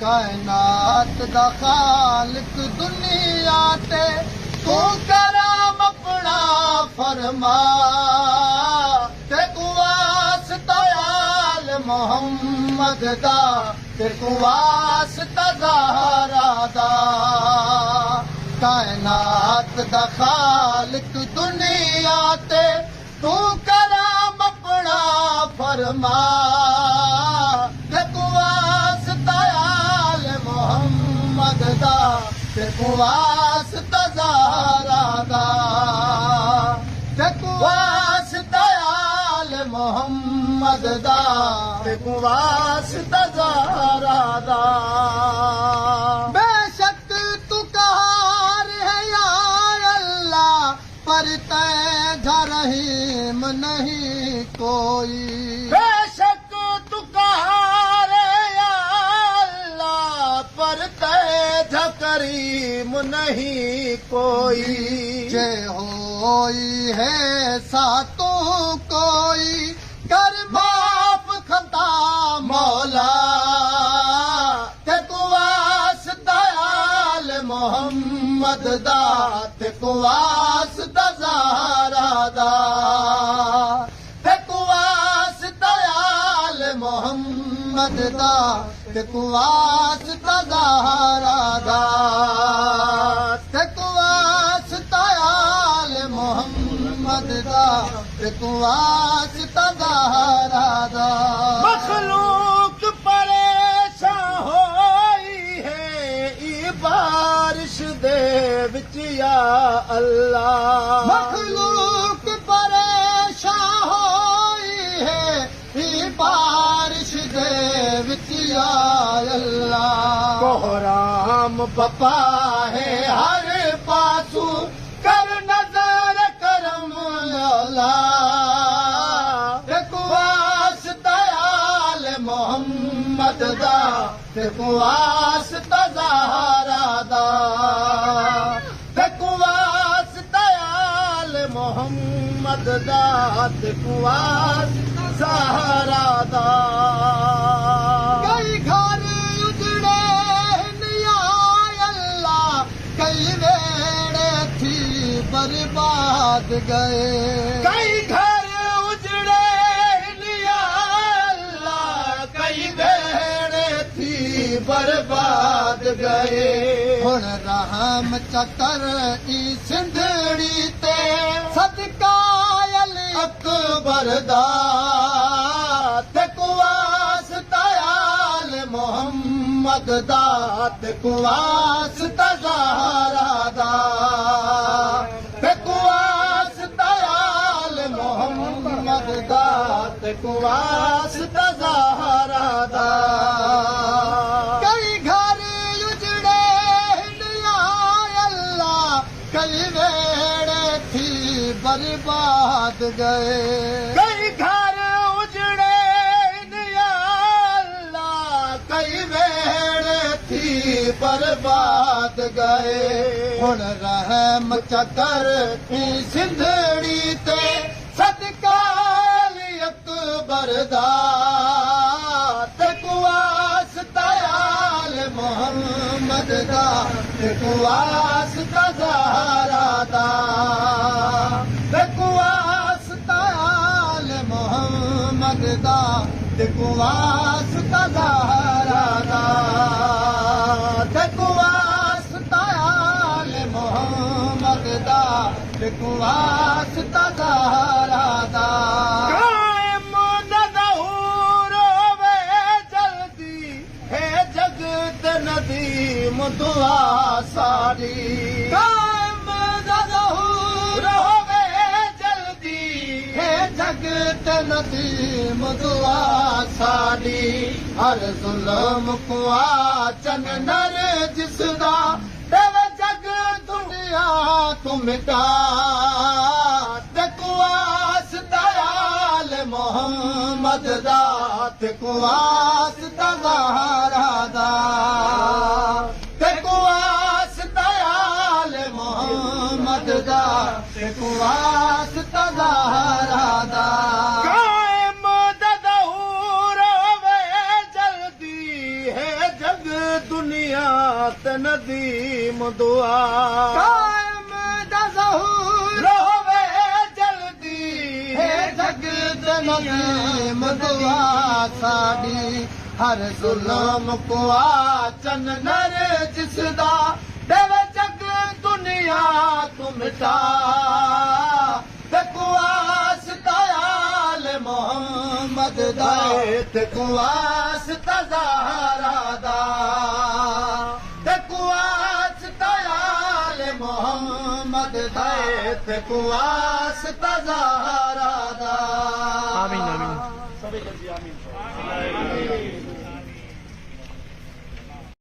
कायनात दा खालिक दुनिया ते तू करम अपना फरमा ते तू वास्ता आल मोहम्मद दा ते तू वास्ता ज़हरा दा कायनात दा खालिक दुनिया ते तू करम अपना फरमा ते तू वास्ता आल मोहम्मद दा ते तू वास्ता ज़हरा दा ते तू वास्ता आल मोहम्मद दा ते तू वास्ता ज़हरा दा बेशक तू कहार है या अल्लाह पर तेरा रहीम नहीं कोई बेशक तू कहार है या अल्लाह पर तेरा करीम नहीं कोई जे होई है सातों कोई कर माफ खता मौला ते तू वास्ता आल मोहम्मद दा ते तू वास्ता ज़हरा दा ते तू वास्ता आल मोहम्मद दा ते तू वास्ता ज़हरा दा ते तू वास्ता आल मोहम्मद दा ते तू वास्ता ज़हरा दा मखलूक परेशान होई है ई बारिश दे विच या अल्लाह मखलूक परेशान होई है ई बारिश दे विच या अल्लाह कोहराम बपा है हर पासू कर नजर करम अल्लाह ते तू वास्ता आल मोहम्मद दा ते तू वास्ता ज़हरा दा ते तू वास्ता आल मोहम्मद दा ते तू वास्ता ज़हरा दा कई घर उजड़े या अल्लाह कई वेड़े थी बर्बाद गए कई घर उजड़े या अल्लाह कई वेड़े थी बर्बाद गए हुण रहम चकर ई सिंधड़ी ते सदका अली अकबर दा ते तू वास्ता आल मोहम्मद दा ते तू वास्ता ज़हरा दा ते तू वास्ता आल मोहम्मद दा ते तू वास्ता ज़हरा दा कई घर उजड़े या अल्लाह कई वेड़े थी बर्बाद गए कई घर उजड़े या अल्लाह कई वेड़े थी बर्बाद गए हुण रहम चकर ई सिंधड़ी ते सदका अली अकबर दा ते तू वास्ता आल मोहम्मद दा ते तू वास्ता ज़हरा दा ते तू वास्ता आल मोहम्मद दा ते तू वास्ता ज़हरा दा ते तू वास्ता आल मोहम्मद दा ते तू वास्ता ज़हरा दा कायम नज़हूर होवे जल्दी है जगत नदीम दुआ सारी कायम नज़हूर होवे जल्दी है जगत नदीम दुआ सारी हर ज़ुल्म को आचन नर जिसदा देवे जग दुनिया तू मिटा ते तू वास्ता आल मोहम्मद दा ते तू वास्ता ज़हरा दा ते तू वास्ता आल मोहम्मद दा ते तू वास्ता ज़हरा दा कायम ज़हूर होवे जल्दी है जग जग दुनिया ते नदीम दुआ कायम दा ज़हूर होवे जल्दी हे जग ते नदीम दुआ साडी हर ज़ुल्म को आचन नर जिसदा देवे जग दुनिया तू मिटा ते कुआस दयाल मोहम्मद दाए ते कुआस तज़ारा दा ते कुआस दयाल मोहम्मद दाए ते कुआस तज़ारा दा आमीन आमीन सभी आमीन